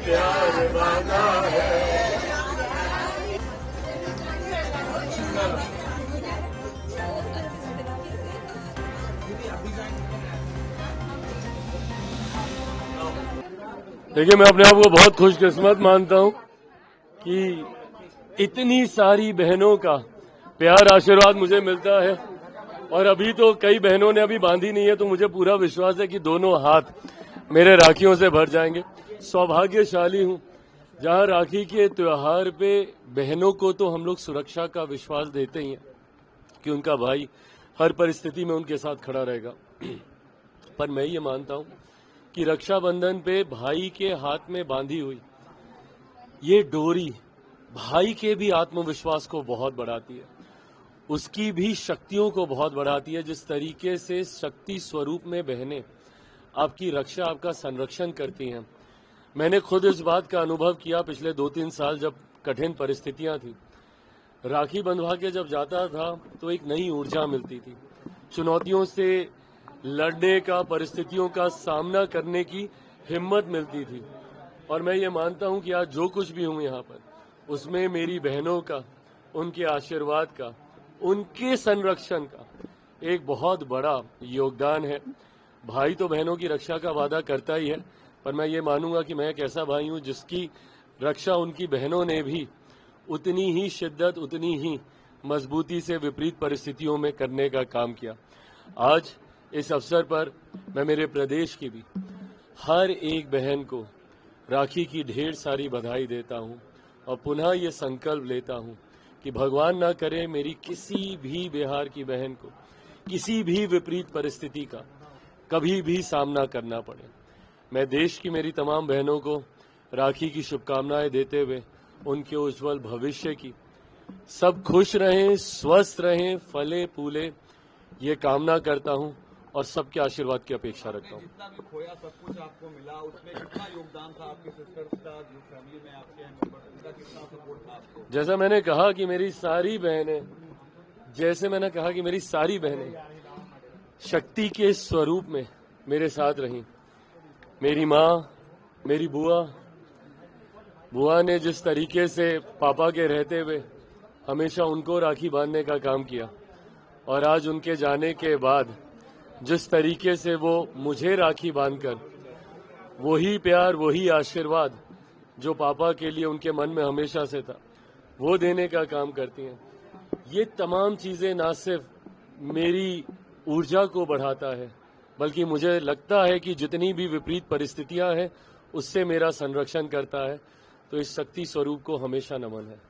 प्यार मांगा है। देखिए, मैं अपने आप को बहुत खुशकिस्मत मानता हूं कि इतनी सारी बहनों का प्यार आशीर्वाद मुझे मिलता है। और अभी तो कई बहनों ने अभी बांधी नहीं है, तो मुझे पूरा विश्वास है कि दोनों हाथ मेरे राखियों से भर जाएंगे। सौभाग्यशाली हूं जहां राखी के त्योहार पे बहनों को तो हम लोग सुरक्षा का विश्वास देते ही हैं कि उनका भाई हर परिस्थिति में उनके साथ खड़ा रहेगा। पर मैं ये मानता हूं कि रक्षाबंधन पे भाई के हाथ में बांधी हुई ये डोरी भाई के भी आत्मविश्वास को बहुत बढ़ाती है, उसकी भी शक्तियों को बहुत बढ़ाती है। जिस तरीके से शक्ति स्वरूप में बहनें आपकी रक्षा, आपका संरक्षण करती हैं, मैंने खुद इस बात का अनुभव किया पिछले 2-3 साल जब कठिन परिस्थितियां थी। राखी बंधवा के जब जाता था तो एक नई ऊर्जा मिलती थी, चुनौतियों से लड़ने का, परिस्थितियों का सामना करने की हिम्मत मिलती थी। और मैं ये मानता हूं कि आज जो कुछ भी हूं यहाँ पर, उसमें मेरी बहनों का, उनके आशीर्वाद का, उनके संरक्षण का एक बहुत बड़ा योगदान है। भाई तो बहनों की रक्षा का वादा करता ही है, पर मैं ये मानूंगा कि मैं एक ऐसा भाई हूं जिसकी रक्षा उनकी बहनों ने भी उतनी ही शिद्दत, उतनी ही मजबूती से विपरीत परिस्थितियों में करने का काम किया। आज इस अवसर पर मैं मेरे प्रदेश की भी हर एक बहन को राखी की ढेर सारी बधाई देता हूं और पुनः ये संकल्प लेता हूं कि भगवान ना करे मेरी किसी भी बिहार की बहन को किसी भी विपरीत परिस्थिति का कभी भी सामना करना पड़े। मैं देश की मेरी तमाम बहनों को राखी की शुभकामनाएं देते हुए उनके उज्जवल भविष्य की, सब खुश रहें, स्वस्थ रहें, फले फूले, ये कामना करता हूं और सबके आशीर्वाद की अपेक्षा रखता हूं। जितना भी खोया सब कुछ आपको मिला, उसमें कितना योगदान था आपके सिस्टर्स का, जो फैमिली में आपके हैं, उनका कितना सपोर्ट था आपको? जैसा मैंने कहा कि मेरी सारी बहनें शक्ति के स्वरूप में मेरे साथ रहीं। मेरी माँ, मेरी बुआ ने जिस तरीके से पापा के रहते हुए हमेशा उनको राखी बांधने का काम किया, और आज उनके जाने के बाद जिस तरीके से वो मुझे राखी बांधकर वही प्यार, वही आशीर्वाद जो पापा के लिए उनके मन में हमेशा से था, वो देने का काम करती हैं। ये तमाम चीजें ना सिर्फ मेरी ऊर्जा को बढ़ाता है, बल्कि मुझे लगता है कि जितनी भी विपरीत परिस्थितियां हैं उससे मेरा संरक्षण करता है। तो इस शक्ति स्वरूप को हमेशा नमन है।